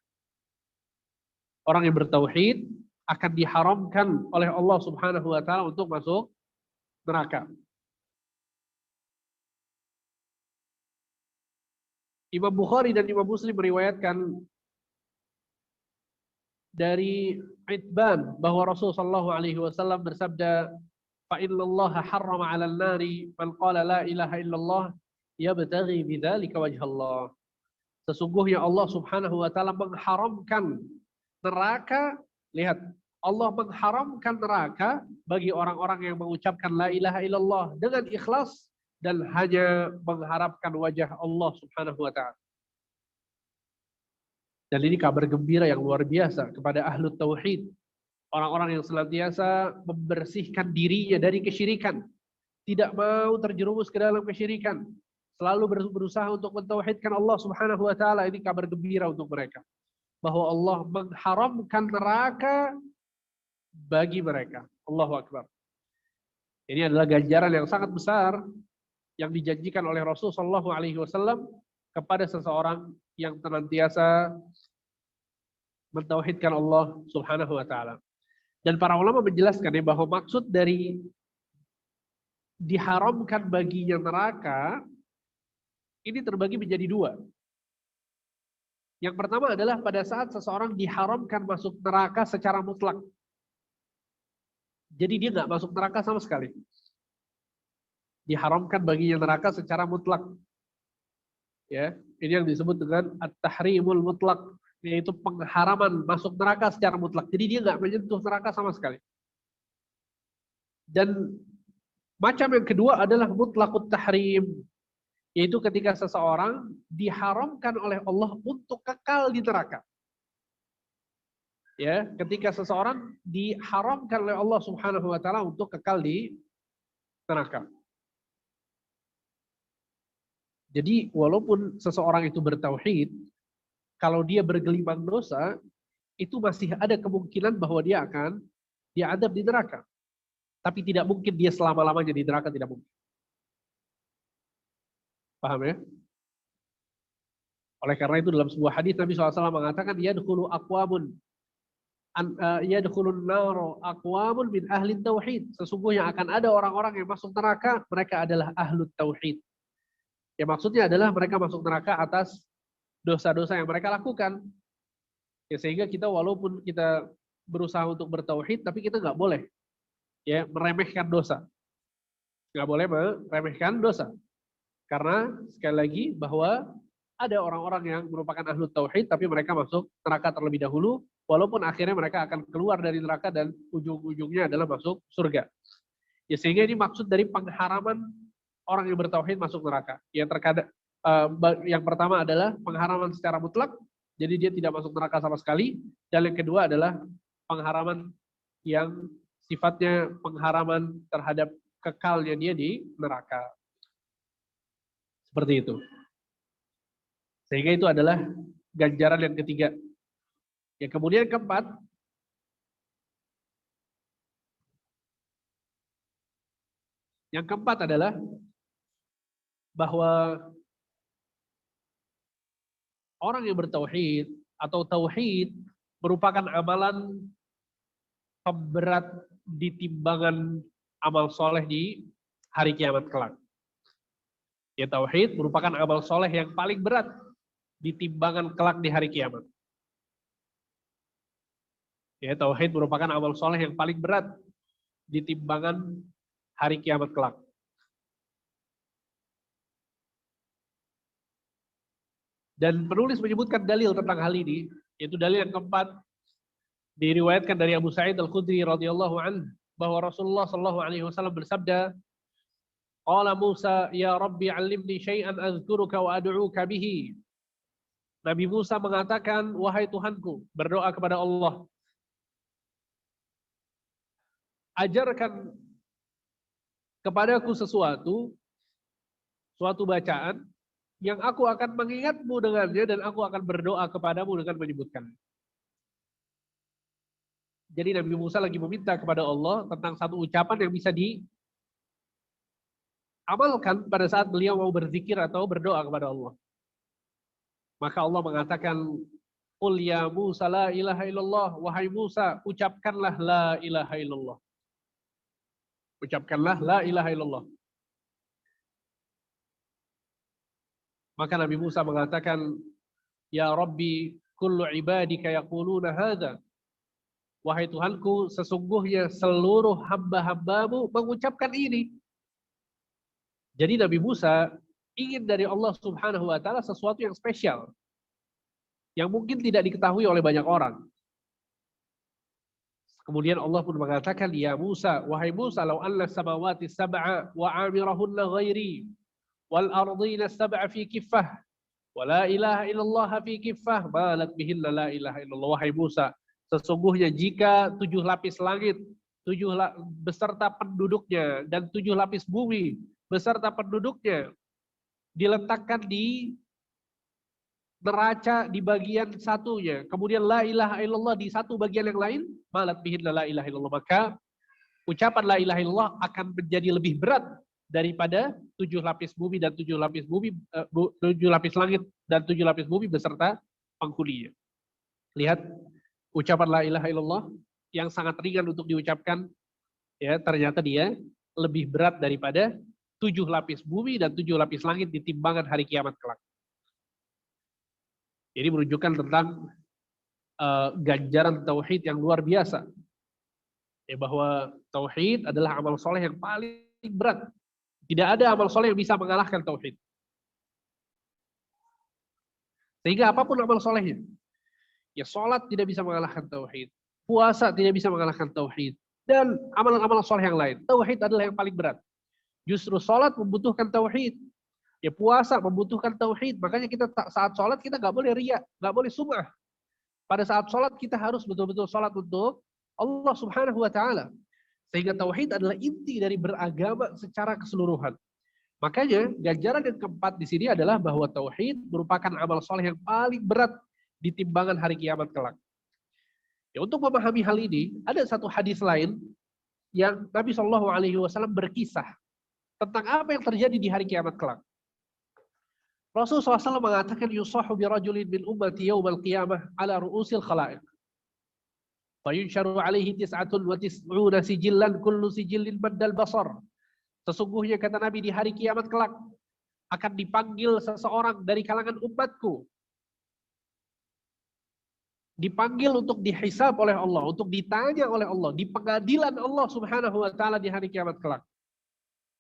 Orang yang bertauhid akan diharamkan oleh Allah Subhanahu wa taala untuk masuk neraka. Imam Bukhari dan Imam Muslim meriwayatkan dari Itban bahwa Rasulullah SAW bersabda, "Fa innallaha harrama 'alal nari man qala la ilaha illallah yabtaghi bidzalika wajhallah." Sesungguhnya Allah Subhanahu wa taala mengharamkan neraka, lihat, Allah mengharamkan neraka bagi orang-orang yang mengucapkan la ilaha illallah dengan ikhlas dan hanya mengharapkan wajah Allah Subhanahu wa taala. Dan ini kabar gembira yang luar biasa kepada ahlu tauhid. Orang-orang yang senantiasa membersihkan dirinya dari kesyirikan. Tidak mau terjerumus ke dalam kesyirikan. Selalu berusaha untuk mentauhidkan Allah Subhanahu wa taala. Ini kabar gembira untuk mereka. Bahwa Allah mengharamkan neraka bagi mereka. Allahu Akbar. Ini adalah ganjaran yang sangat besar yang dijanjikan oleh Rasulullah SAW kepada seseorang yang senantiasa mentauhidkan Allah Subhanahu wa taala. Dan para ulama menjelaskan bahwa maksud dari diharamkan baginya neraka ini terbagi menjadi dua. Yang pertama adalah pada saat seseorang diharamkan masuk neraka secara mutlak. Jadi dia nggak masuk neraka sama sekali. Diharamkan baginya neraka secara mutlak. Ya, ini yang disebut dengan at-tahrimul mutlak, yaitu pengharaman masuk neraka secara mutlak. Jadi dia nggak menyentuh neraka sama sekali. Dan macam yang kedua adalah mutlakut tahrim, yaitu ketika seseorang diharamkan oleh Allah untuk kekal di neraka. Ya, ketika seseorang diharamkan oleh Allah Subhanahu wa taala untuk kekal di neraka. Jadi walaupun seseorang itu bertauhid, kalau dia bergelimang dosa, itu masih ada kemungkinan bahwa dia akan diadab di neraka. Tapi tidak mungkin dia selama-lamanya di neraka, tidak mungkin. Paham ya? Oleh karena itu dalam sebuah hadis Nabi SAW mengatakan, yadkhulu aqwamun yadkhulun naru aqwamun min ahli tauhid. Sesungguhnya akan ada orang-orang yang masuk neraka, mereka adalah ahlu tauhid. Ya maksudnya adalah mereka masuk neraka atas dosa-dosa yang mereka lakukan. Ya sehingga kita walaupun kita berusaha untuk bertauhid, tapi kita nggak boleh ya meremehkan dosa. Nggak boleh meremehkan dosa. Karena sekali lagi bahwa ada orang-orang yang merupakan ahlu tauhid, tapi mereka masuk neraka terlebih dahulu, walaupun akhirnya mereka akan keluar dari neraka dan ujung-ujungnya adalah masuk surga. Ya sehingga ini maksud dari pengharaman orang yang bertauhid masuk neraka. Yang pertama adalah pengharaman secara mutlak, jadi dia tidak masuk neraka sama sekali. Dan yang kedua adalah pengharaman yang sifatnya pengharaman terhadap kekalnya dia di neraka. Seperti itu. Sehingga itu adalah ganjaran yang ketiga. Yang kemudian keempat, adalah bahwa orang yang bertauhid atau tauhid merupakan amalan pemberat di timbangan amal soleh di hari kiamat kelak. Ya, tauhid merupakan amal soleh yang paling berat di timbangan kelak di hari kiamat. Ya, tauhid merupakan amal soleh yang paling berat di timbangan hari kiamat kelak. Dan penulis menyebutkan dalil tentang hal ini, yaitu dalil yang keempat, diriwayatkan dari Abu Sa'id Al-Khudri radhiyallahu anhu bahwa Rasulullah sallallahu alaihi wasallam bersabda, "Qala Musa, ya Rabbi 'allimni syai'an azkuruka wa ad'uka bihi." Nabi Musa mengatakan, "Wahai Tuhanku," berdoa kepada Allah, "ajarkan kepadaku suatu bacaan yang aku akan mengingatmu dengannya dan aku akan berdoa kepadamu dengan menyebutkan." Jadi Nabi Musa lagi meminta kepada Allah tentang satu ucapan yang bisa amalkan pada saat beliau mau berzikir atau berdoa kepada Allah. Maka Allah mengatakan, "Qul ya Musa la ilaha illallah." Wahai Musa, ucapkanlah la ilaha illallah. Ucapkanlah la ilaha illallah. Maka Nabi Musa mengatakan, "Ya Rabbi, kullu ibadika yaquluna hadza." Wahai Tuhanku, sesungguhnya seluruh hamba-hambamu mengucapkan ini. Jadi Nabi Musa ingin dari Allah Subhanahu wa taala sesuatu yang spesial, yang mungkin tidak diketahui oleh banyak orang. Kemudian Allah pun mengatakan, "Ya Musa, wahai Musa, law anna samawati sab'a wa 'amirahunna ghairi wal ardina sab'a fi kiffah wa la ilaha illallah fi kiffah malat bihinna la ilaha illallah." Wahai Musa, sesungguhnya jika 7 lapis langit, beserta penduduknya, dan 7 lapis bumi beserta penduduknya diletakkan di neraca di bagian satunya, kemudian la ilaha illallah di satu bagian yang lain, malat bihinna la ilaha illallah, maka ucapan la ilaha illallah akan menjadi lebih berat daripada 7 lapis bumi dan 7 lapis bumi, 7 lapis langit dan 7 lapis bumi beserta penghuninya. Lihat, ucapan la ilaha illallah yang sangat ringan untuk diucapkan, ya ternyata dia lebih berat daripada 7 lapis bumi dan 7 lapis langit di timbangan hari kiamat kelak. Jadi menunjukkan tentang ganjaran tauhid yang luar biasa. Ya, bahwa tauhid adalah amal soleh yang paling berat. Tidak ada amal soleh yang bisa mengalahkan tauhid. Sehingga apapun amal solehnya, ya sholat tidak bisa mengalahkan tauhid, puasa tidak bisa mengalahkan tauhid, dan amalan-amalan soleh yang lain. Tauhid adalah yang paling berat. Justru sholat membutuhkan tauhid. Ya puasa membutuhkan tauhid. Makanya kita saat sholat kita nggak boleh riya, nggak boleh sum'ah. Pada saat sholat kita harus betul-betul sholat untuk Allah Subhanahu wa taala. Sehingga tauhid adalah inti dari beragama secara keseluruhan. Makanya ganjaran yang keempat di sini adalah bahwa tauhid merupakan amal soleh yang paling berat di timbangan hari kiamat kelak. Ya, untuk memahami hal ini, ada satu hadis lain yang Nabi Shallallahu Alaihi Wasallam berkisah tentang apa yang terjadi di hari kiamat kelak. Rasulullah SAW mengatakan, "Yusahu bi rajulin min ummati yawmal qiyamah ala ru'usil khalaiq. Fayunsharu alaihi tis'atun wa tis'una sijillan kullu sijillin baddal basar." Sesungguhnya kata Nabi, di hari kiamat kelak akan dipanggil seseorang dari kalangan umatku. Dipanggil untuk dihisab oleh Allah, untuk ditanya oleh Allah, di pengadilan Allah Subhanahu wa taala di hari kiamat kelak.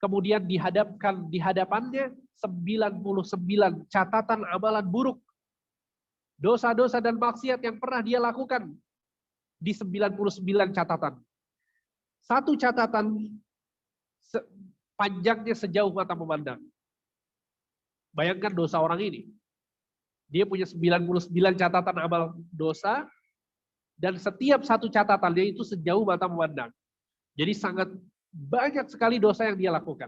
Kemudian di hadapannya 99 catatan amalan buruk. Dosa-dosa dan maksiat yang pernah dia lakukan di 99 catatan. Satu catatan panjangnya sejauh mata memandang. Bayangkan dosa orang ini. Dia punya 99 catatan amal dosa, dan setiap satu catatannya itu sejauh mata memandang. Jadi sangat banyak sekali dosa yang dia lakukan.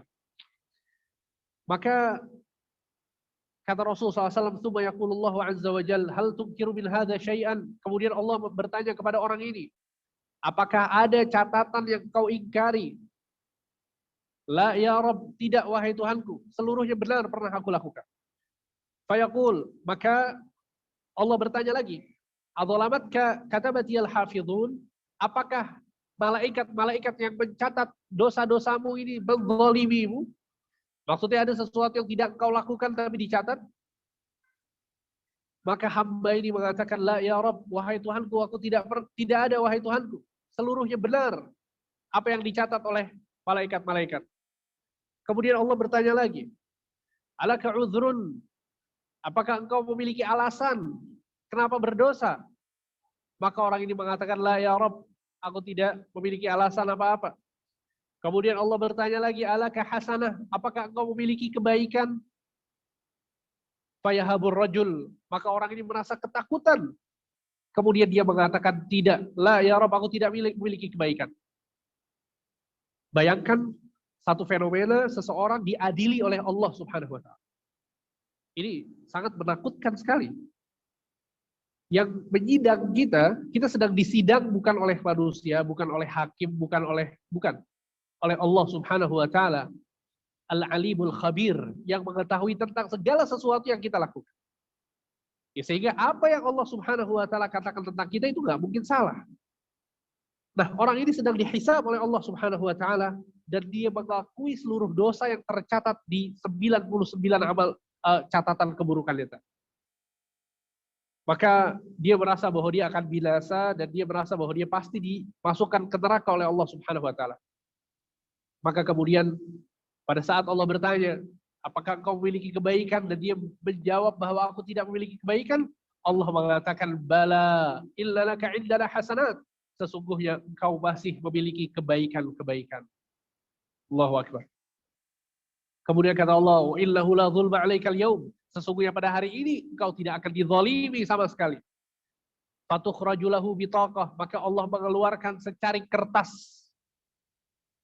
Maka kata Rasulullah SAW, "Tsumma yaqulullahu azza wa jalla, hal tunkiru min hadza syai'an?" Kemudian Allah bertanya kepada orang ini, "Apakah ada catatan yang kau ingkari?" "La ya Rabb," tidak wahai Tuhanku, seluruhnya benar pernah aku lakukan. Fayaqul, maka Allah bertanya lagi, "Adzalamatka katabatiyal hafidhun?" Apakah malaikat-malaikat yang mencatat dosa-dosamu ini menzalimimu? Maksudnya ada sesuatu yang tidak engkau lakukan tapi dicatat? Maka hamba ini mengatakan, "La ya Rabb, wahai Tuhanku, aku tidak ada wahai Tuhanku. Seluruhnya benar apa yang dicatat oleh malaikat-malaikat." Kemudian Allah bertanya lagi, "Alaka udhrun?" Apakah engkau memiliki alasan kenapa berdosa? Maka orang ini mengatakan, "La ya Rabb, aku tidak memiliki alasan apa-apa." Kemudian Allah bertanya lagi, "Alaka hasanah?" Apakah engkau memiliki kebaikan? Fayahabur rajul, maka orang ini merasa ketakutan. Kemudian dia mengatakan, "Tidak, la ya Rabb, aku tidak memiliki kebaikan." Bayangkan satu fenomena seseorang diadili oleh Allah Subhanahu wa taala. Ini sangat menakutkan sekali. Yang menyidang kita sedang disidang bukan oleh manusia, bukan oleh hakim, bukan oleh Allah Subhanahu wa taala. Al-Alimul Khabir, yang mengetahui tentang segala sesuatu yang kita lakukan. Ya, sehingga apa yang Allah Subhanahu wa taala katakan tentang kita itu nggak mungkin salah. Nah, orang ini sedang dihisab oleh Allah Subhanahu wa taala dan dia mengakui seluruh dosa yang tercatat di 99 amal catatan keburukannya. Maka dia merasa bahwa dia akan binasa dan dia merasa bahwa dia pasti dimasukkan ke neraka oleh Allah Subhanahu wa taala. Maka kemudian pada saat Allah bertanya, apakah engkau memiliki kebaikan? Dan dia menjawab bahwa aku tidak memiliki kebaikan. Allah mengatakan, bala illa laka indana hasanat. Sesungguhnya engkau masih memiliki kebaikan-kebaikan. Allahu Akbar. Kemudian kata Allah, illahu la zulma alaikal yaum. Sesungguhnya pada hari ini engkau tidak akan dizalimi sama sekali. Fatukhraju lahu bitaqah. Maka Allah mengeluarkan secarik kertas.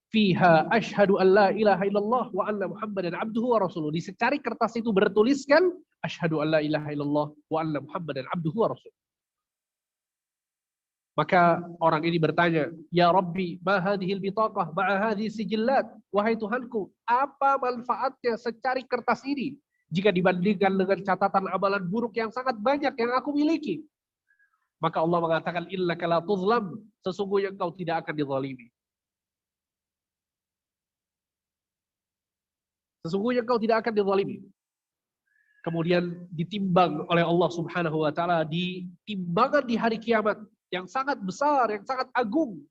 Fiha asyhadu an la ilaha illallah wa anna Muhammadan abduhu wa rasuluh. Di secarik kertas itu bertuliskan asyhadu an la ilaha illallah wa anna Muhammadan abduhu wa rasuluh. Maka orang ini bertanya, ya Rabbi, ma hadhil bitaqah ma'a hadhihi sijillat? Wahai Tuhanku, apa manfaatnya secarik kertas ini jika dibandingkan dengan catatan amalan buruk yang sangat banyak yang aku miliki? Maka Allah mengatakan, innaka la tuzlam, sesungguhnya engkau tidak akan dizalimi. Sesungguhnya engkau tidak akan dizalimi. Kemudian ditimbang oleh Allah Subhanahu wa taala di timbangan di hari kiamat yang sangat besar, yang sangat agung.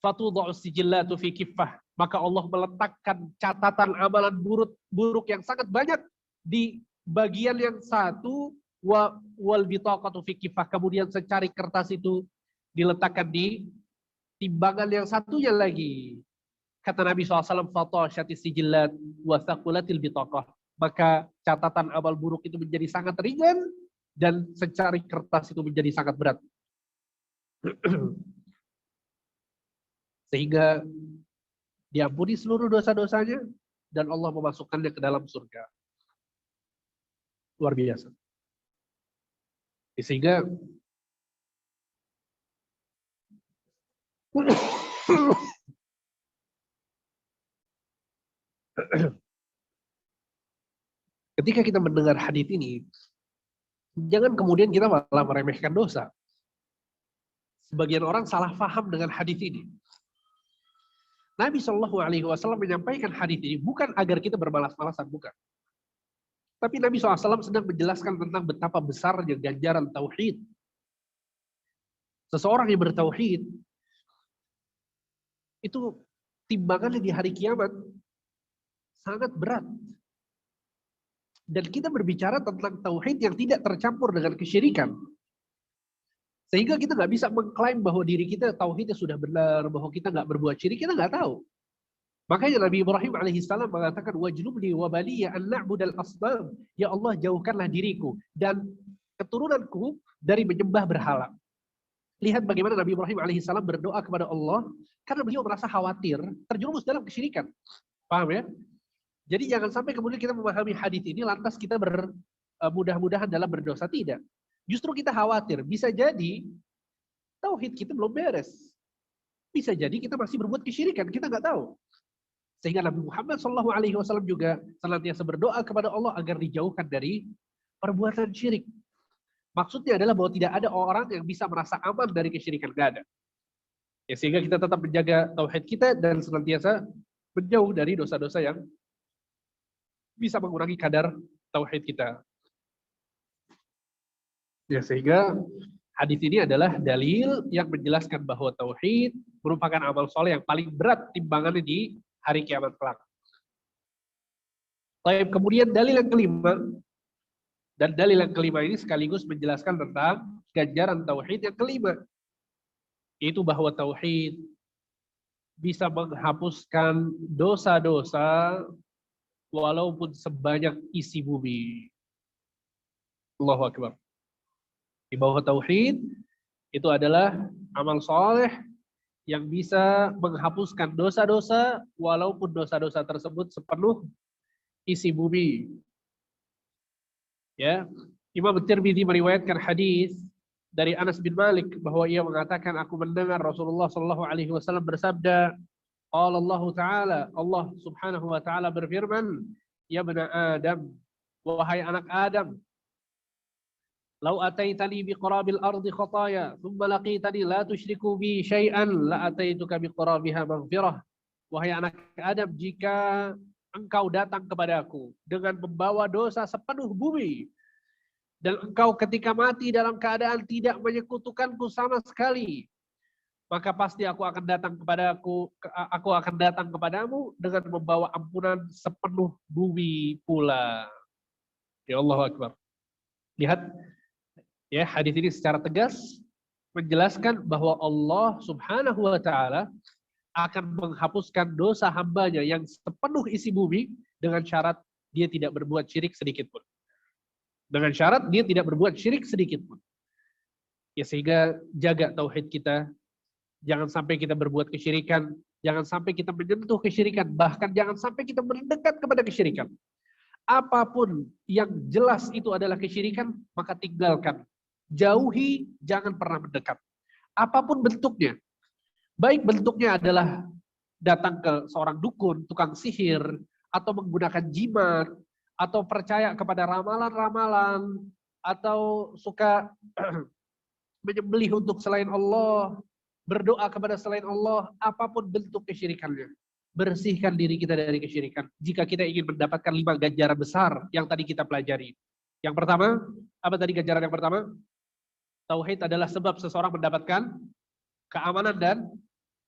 Fatudha'u sijillatu fi kiffah. Maka Allah meletakkan catatan amalan buruk yang sangat banyak di bagian yang satu, wal bitaqatu fi kiffah. Kemudian secarik kertas itu diletakkan di timbangan yang satunya lagi. Kata Nabi SAW, fatashatis sijillat wa thaqulatil bitaqah. Maka catatan amal buruk itu menjadi sangat ringan dan secarik kertas itu menjadi sangat berat. Sehingga diampuni seluruh dosa-dosanya dan Allah memasukkannya ke dalam surga. Luar biasa. Sehingga ketika kita mendengar hadis ini, jangan kemudian kita malah meremehkan dosa. Sebagian orang salah paham dengan hadis ini. Nabi Shallallahu Alaihi Wasallam menyampaikan hadis ini bukan agar kita bermalas-malasan, bukan. Tapi Nabi SAW sedang menjelaskan tentang betapa besarnya ganjaran tauhid. Seseorang yang bertauhid itu timbangannya di hari kiamat sangat berat. Dan kita berbicara tentang tauhid yang tidak tercampur dengan kesyirikan. Sehingga kita nggak bisa mengklaim bahwa diri kita tauhidnya sudah benar, bahwa kita nggak berbuat syirik, kita nggak tahu. Makanya Nabi Ibrahim alaihissalam mengatakan, wajnubni wa baliya an na'budal asnam. Ya Allah, jauhkanlah diriku dan keturunanku dari menyembah berhala. Lihat bagaimana Nabi Ibrahim alaihissalam berdoa kepada Allah karena beliau merasa khawatir terjerumus dalam kesyirikan. Paham ya? Jadi jangan sampai kemudian kita memahami hadis ini lantas kita mudah-mudahan dalam berdosa, tidak. Justru kita khawatir, bisa jadi tauhid kita belum beres. Bisa jadi kita masih berbuat kesyirikan, kita nggak tahu. Sehingga Nabi Muhammad SAW juga senantiasa berdoa kepada Allah agar dijauhkan dari perbuatan syirik. Maksudnya adalah bahwa tidak ada orang yang bisa merasa aman dari kesyirikan, nggak ada. Ya, sehingga kita tetap menjaga tauhid kita dan senantiasa menjauh dari dosa-dosa yang bisa mengurangi kadar tauhid kita. Ya, sehingga hadis ini adalah dalil yang menjelaskan bahwa tauhid merupakan amal soleh yang paling berat timbangannya di hari kiamat kelak. Kemudian dalil yang kelima, dan dalil yang kelima ini sekaligus menjelaskan tentang ganjaran tauhid yang kelima, yaitu bahwa tauhid bisa menghapuskan dosa-dosa walaupun sebanyak isi bumi. Allahu Akbar. Di bawah tauhid itu adalah amal soleh yang bisa menghapuskan dosa-dosa walaupun dosa-dosa tersebut sepenuh isi bumi. Ya, Imam Tirmidzi meriwayatkan hadis dari Anas bin Malik bahwa ia mengatakan, aku mendengar Rasulullah Shallallahu Alaihi Wasallam bersabda, Qala Allah Ta'ala, Allah Subhanahu wa taala berfirman, "Ya bani Adam, wahai anak Adam, lau ataitani biqarabil ardi khataya, thumma laqitani la tusyriku bi syai'an, la ataituka biqarabiha maghfirah." Wahai anak Adam, jika engkau datang kepadaku dengan membawa dosa sepenuh bumi, dan engkau ketika mati dalam keadaan tidak menyekutukanku sama sekali, maka pasti aku akan datang kepadamu dengan membawa ampunan sepenuh bumi pula. Ya Allah Akbar. Lihat ya, hadis ini secara tegas menjelaskan bahwa Allah Subhanahu wa taala akan menghapuskan dosa hambanya yang sepenuh isi bumi dengan syarat dia tidak berbuat syirik sedikit pun. Dengan syarat dia tidak berbuat syirik sedikit pun. Ya, sehingga jaga tauhid kita. Jangan sampai kita berbuat kesyirikan, jangan sampai kita menyentuh kesyirikan, bahkan jangan sampai kita mendekat kepada kesyirikan. Apapun yang jelas itu adalah kesyirikan, maka tinggalkan. Jauhi, jangan pernah mendekat. Apapun bentuknya. Baik bentuknya adalah datang ke seorang dukun, tukang sihir, atau menggunakan jimat, atau percaya kepada ramalan-ramalan, atau suka menyembelih untuk selain Allah, berdoa kepada selain Allah, apapun bentuk kesyirikannya. Bersihkan diri kita dari kesyirikan. Jika kita ingin mendapatkan 5 ganjaran besar yang tadi kita pelajari. Yang pertama, apa tadi ganjaran yang pertama? Tauhid adalah sebab seseorang mendapatkan keamanan dan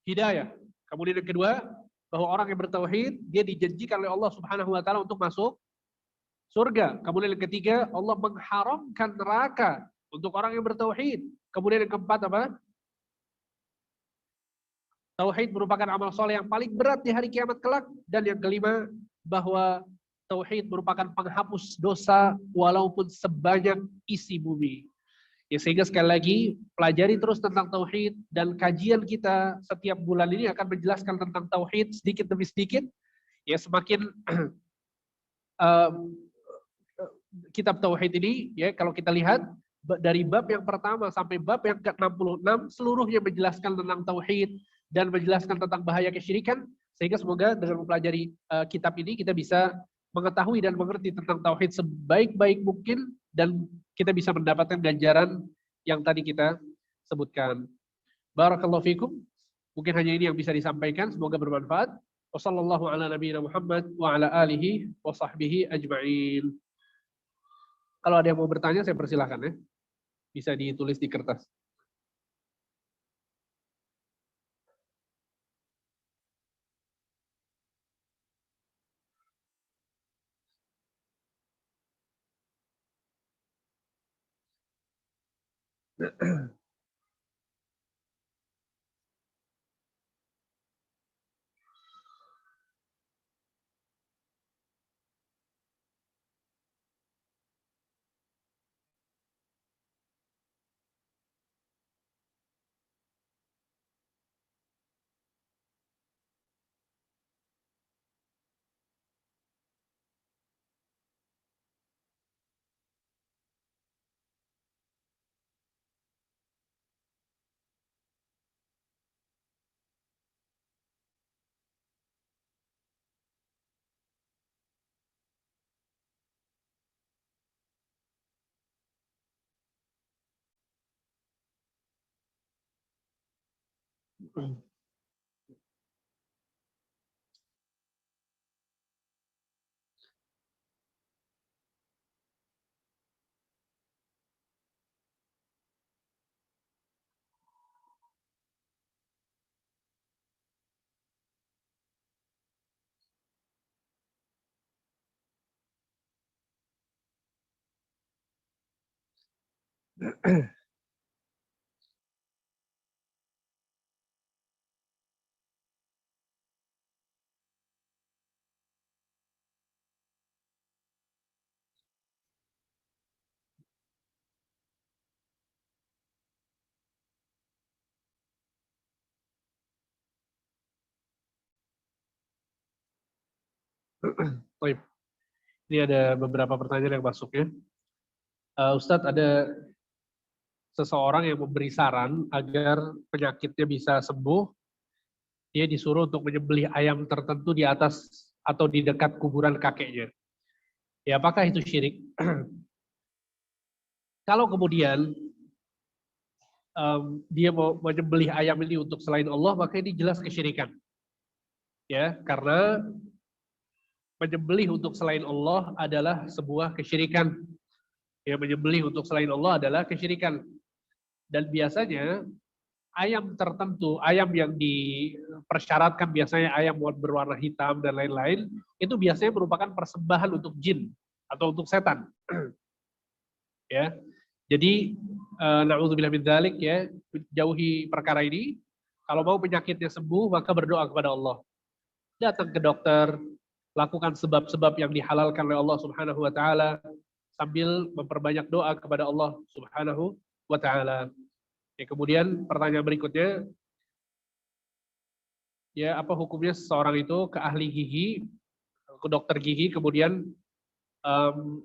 hidayah. Kemudian yang kedua, bahwa orang yang bertauhid, dia dijanjikan oleh Allah Subhanahu wa taala untuk masuk surga. Kemudian yang ketiga, Allah mengharamkan neraka untuk orang yang bertauhid. Kemudian yang keempat apa? Tauhid merupakan amal soleh yang paling berat di hari kiamat kelak. Dan yang kelima, bahwa tauhid merupakan penghapus dosa walaupun sebanyak isi bumi. Ya, sehingga sekali lagi, pelajari terus tentang tauhid, dan kajian kita setiap bulan ini akan menjelaskan tentang tauhid sedikit demi sedikit. Ya, semakin kitab tauhid ini, ya, kalau kita lihat dari bab yang pertama sampai bab yang ke-66, seluruhnya menjelaskan tentang tauhid dan menjelaskan tentang bahaya kesyirikan, sehingga semoga dengan mempelajari kitab ini kita bisa mengetahui dan mengerti tentang tauhid sebaik-baik mungkin, dan kita bisa mendapatkan ganjaran yang tadi kita sebutkan. Barakallahu fikum. Mungkin hanya ini yang bisa disampaikan, semoga bermanfaat. Wassallallahu ala nabiyina Muhammad wa ala alihi wa sahbihi ajma'in. Kalau ada yang mau bertanya, saya persilahkan ya. Bisa ditulis di kertas. Baik. Ini ada beberapa pertanyaan yang masuk ya. Ustadz, ada seseorang yang memberi saran agar penyakitnya bisa sembuh, dia disuruh untuk menyembelih ayam tertentu di atas atau di dekat kuburan kakeknya. Ya, apakah itu syirik? Kalau kemudian dia mau menyembelih ayam ini untuk selain Allah, maka ini jelas kesyirikan. Ya, karena menyembelih untuk selain Allah adalah sebuah kesyirikan. Ya, menyembelih untuk selain Allah adalah kesyirikan. Dan biasanya ayam tertentu, ayam yang dipersyaratkan biasanya ayam berwarna hitam dan lain-lain, itu biasanya merupakan persembahan untuk jin atau untuk setan. Ya, jadi na'udzubillah min dzalik, ya, jauhi perkara ini. Kalau mau penyakitnya sembuh, maka berdoa kepada Allah. Datang ke dokter, lakukan sebab-sebab yang dihalalkan oleh Allah Subhanahu wa taala sambil memperbanyak doa kepada Allah Subhanahu wa taala. Ya, kemudian pertanyaan berikutnya, ya, apa hukumnya seseorang itu ke ahli gigi, ke dokter gigi, kemudian um,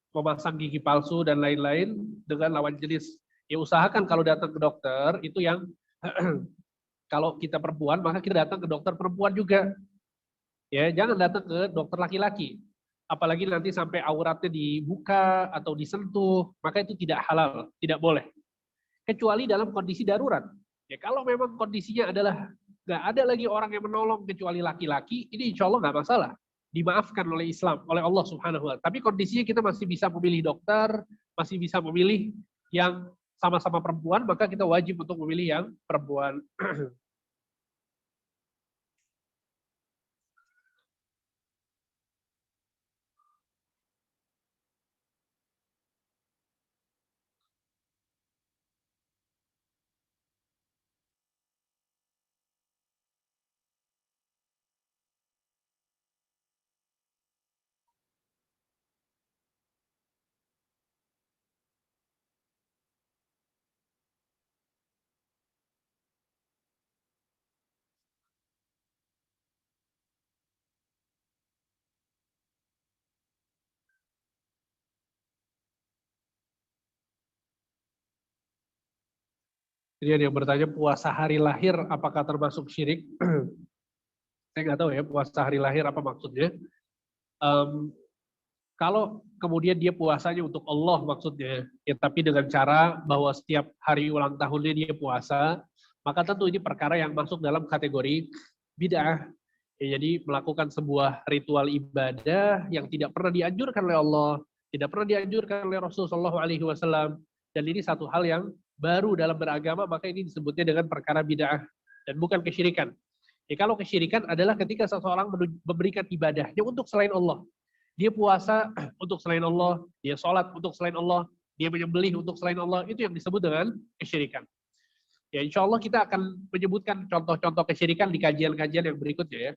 memasang gigi palsu dan lain-lain dengan lawan jenis. Ya, usahakan kalau datang ke dokter itu yang kalau kita perempuan maka kita datang ke dokter perempuan juga. Ya, jangan datang ke dokter laki-laki. Apalagi nanti sampai auratnya dibuka atau disentuh, maka itu tidak halal, tidak boleh. Kecuali dalam kondisi darurat. Ya, kalau memang kondisinya adalah nggak ada lagi orang yang menolong kecuali laki-laki, ini insya Allah nggak masalah. Dimaafkan oleh Islam, oleh Allah Subhanahu wa Ta'ala. Tapi kondisinya kita masih bisa memilih dokter, masih bisa memilih yang sama-sama perempuan, maka kita wajib untuk memilih yang perempuan. Jadi yang bertanya puasa hari lahir apakah termasuk syirik? Saya nggak tahu ya puasa hari lahir apa maksudnya. Um, Kalau kemudian dia puasanya untuk Allah maksudnya, ya tapi dengan cara bahwa setiap hari ulang tahunnya dia puasa, maka tentu ini perkara yang masuk dalam kategori bid'ah. Ya, jadi melakukan sebuah ritual ibadah yang tidak pernah dianjurkan oleh Allah, tidak pernah dianjurkan oleh Rasulullah SAW, dan ini satu hal yang baru dalam beragama, maka ini disebutnya dengan perkara bid'ah dan bukan kesyirikan. Ya, kalau kesyirikan adalah ketika seseorang memberikan ibadahnya untuk selain Allah. Dia puasa untuk selain Allah, dia sholat untuk selain Allah, dia menyembelih untuk selain Allah, itu yang disebut dengan kesyirikan. Ya, insya Allah kita akan menyebutkan contoh-contoh kesyirikan di kajian-kajian yang berikutnya ya.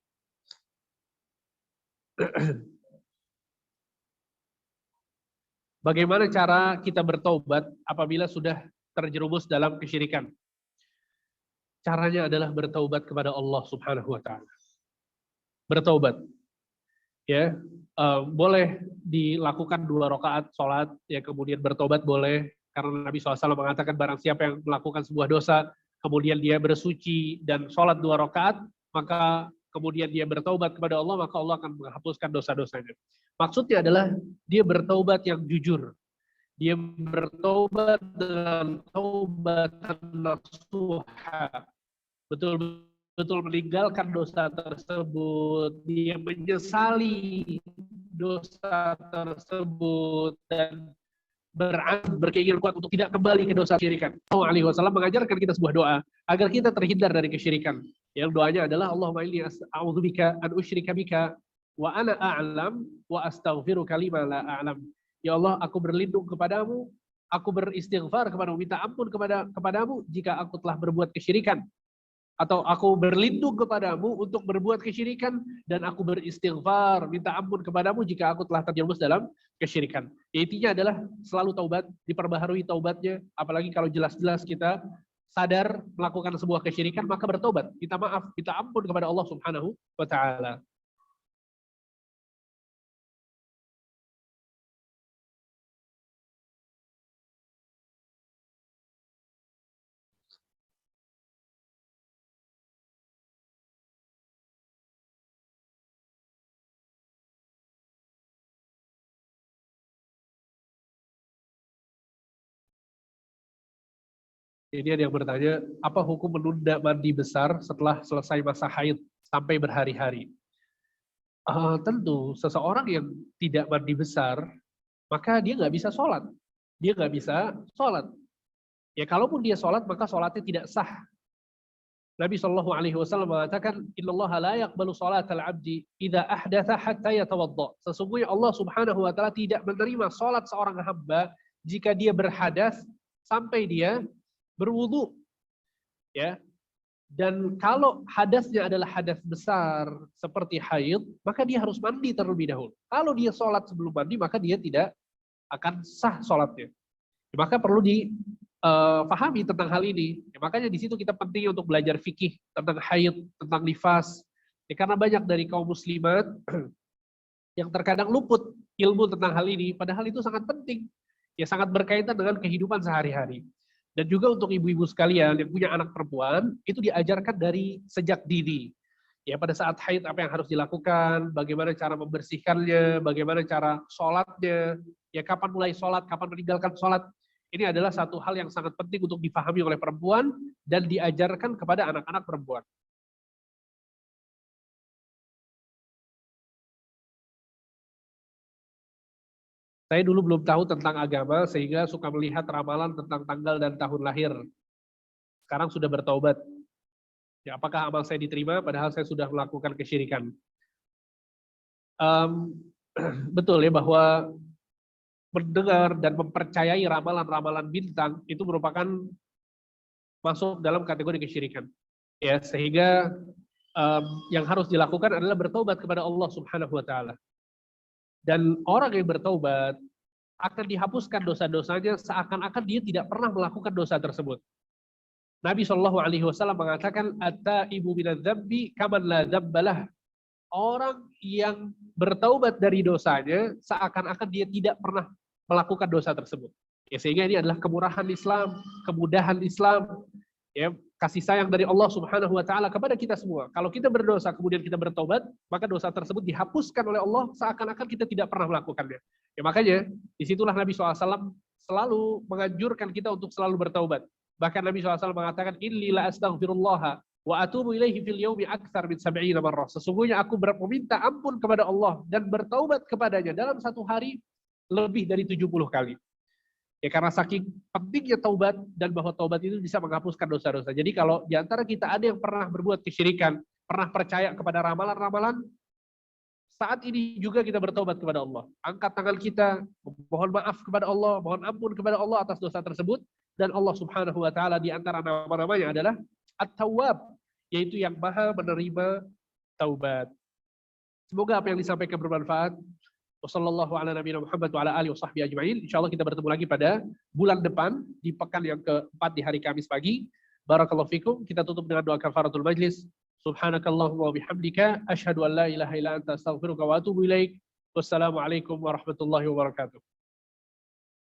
Bagaimana cara kita bertobat apabila sudah terjerumus dalam kesyirikan? Caranya adalah bertaubat kepada Allah Subhanahu wa taala. Bertaubat. Ya, boleh dilakukan 2 rakaat sholat, ya kemudian bertobat boleh, karena Nabi SAW mengatakan barang siapa yang melakukan sebuah dosa, kemudian dia bersuci dan sholat 2 rakaat, maka kemudian dia bertaubat kepada Allah, maka Allah akan menghapuskan dosa-dosanya. Maksudnya adalah dia bertaubat yang jujur, dia bertaubat dengan taubatan nasuha, betul-betul meninggalkan dosa tersebut, dia menyesali dosa tersebut dan berkeinginan kuat untuk tidak kembali ke dosa kesyirikan. Allah Alaihi Wasallam mengajarkan kita sebuah doa agar kita terhindar dari kesyirikan. Yang doanya adalah Allahumma inni a'udzubika an usyrika bika wa ana a'lam wa astaghfiruka lima la a'lam. Ya Allah, aku berlindung kepadamu, aku beristighfar kepadamu, minta ampun kepadamu jika aku telah berbuat kesyirikan, atau aku berlindung kepadamu untuk berbuat kesyirikan, dan aku beristighfar, minta ampun kepadamu jika aku telah terjerumus dalam kesyirikan. Ya, intinya adalah selalu taubat, diperbaharui taubatnya, apalagi kalau jelas-jelas kita sadar melakukan sebuah kesyirikan, maka bertobat, minta maaf, minta ampun kepada Allah Subhanahu wa taala. Ini ada yang bertanya, apa hukum menunda mandi besar setelah selesai masa haid sampai berhari-hari? Tentu, seseorang yang tidak mandi besar, maka dia nggak bisa sholat. Dia nggak bisa sholat. Ya, kalaupun dia sholat, maka sholatnya tidak sah. Nabi Shallallahu Alaihi Wasallam mengatakan, Innallaha la yaqbalu sholatal abdi idza ahdatha hatta yatawadda. Sesungguhnya Allah Subhanahu Wa Taala tidak menerima sholat seorang hamba jika dia berhadas sampai dia berwudu. Ya. Dan kalau hadasnya adalah hadas besar seperti haid, maka dia harus mandi terlebih dahulu. Kalau dia sholat sebelum mandi, maka dia tidak akan sah sholatnya. Maka perlu dipahami tentang hal ini. Makanya di situ kita penting untuk belajar fikih tentang haid, tentang nifas. Karena banyak dari kaum muslimat yang terkadang luput ilmu tentang hal ini, padahal itu sangat penting. Ya, sangat berkaitan dengan kehidupan sehari-hari. Dan juga untuk ibu-ibu sekalian yang punya anak perempuan, itu diajarkan dari sejak dini. Ya, pada saat haid apa yang harus dilakukan, bagaimana cara membersihkannya, bagaimana cara sholatnya, ya kapan mulai sholat, kapan meninggalkan sholat. Ini adalah satu hal yang sangat penting untuk dipahami oleh perempuan dan diajarkan kepada anak-anak perempuan. Saya dulu belum tahu tentang agama sehingga suka melihat ramalan tentang tanggal dan tahun lahir. Sekarang sudah bertaubat. Ya, apakah amal saya diterima padahal saya sudah melakukan kesyirikan? Betul ya bahwa mendengar dan mempercayai ramalan-ramalan bintang itu merupakan masuk dalam kategori kesyirikan. Ya, sehingga yang harus dilakukan adalah bertaubat kepada Allah Subhanahu wa taala. Dan orang yang bertaubat akan dihapuskan dosa-dosanya seakan-akan dia tidak pernah melakukan dosa tersebut. Nabi Shallallahu Alaihi Wasallam mengatakan, "At-taibu minadz-dzambi kaman la dzambalah." Orang yang bertaubat dari dosanya seakan-akan dia tidak pernah melakukan dosa tersebut. Ya, sehingga ini adalah kemurahan Islam, kemudahan Islam, ya, kasih sayang dari Allah Subhanahu wa taala kepada kita semua. Kalau kita berdosa kemudian kita bertobat, maka dosa tersebut dihapuskan oleh Allah seakan-akan kita tidak pernah melakukannya. Ya, makanya disitulah Nabi SAW selalu menganjurkan kita untuk selalu bertaubat. Bahkan Nabi SAW mengatakan, "Inni la astaghfirullah wa atubu ilaihi fil yaumi aktsar min 70 marrah." Sesungguhnya aku meminta ampun kepada Allah dan bertaubat kepadanya dalam satu hari lebih dari 70 kali. Ya, karena saking pentingnya taubat dan bahwa taubat itu bisa menghapuskan dosa-dosa. Jadi kalau di antara kita ada yang pernah berbuat kesyirikan, pernah percaya kepada ramalan-ramalan, saat ini juga kita bertaubat kepada Allah. Angkat tangan kita, mohon maaf kepada Allah, mohon ampun kepada Allah atas dosa tersebut. Dan Allah Subhanahu wa taala di antara nama-namanya adalah At-Tawwab, yaitu yang Maha menerima taubat. Semoga apa yang disampaikan bermanfaat. Wassallallahu ala nabiyina Muhammad wa ala alihi washabbihi ajmain. Insyaallah kita bertemu lagi pada bulan depan di pekan yang keempat di hari Kamis pagi. Barakallahu fikum. Kita tutup dengan doa kafaratul majlis. Subhanakallahumma wa bihamdika asyhadu an la ilaha illa anta astaghfiruka wa atubu ilaik. Wassalamualaikum warahmatullahi wabarakatuh.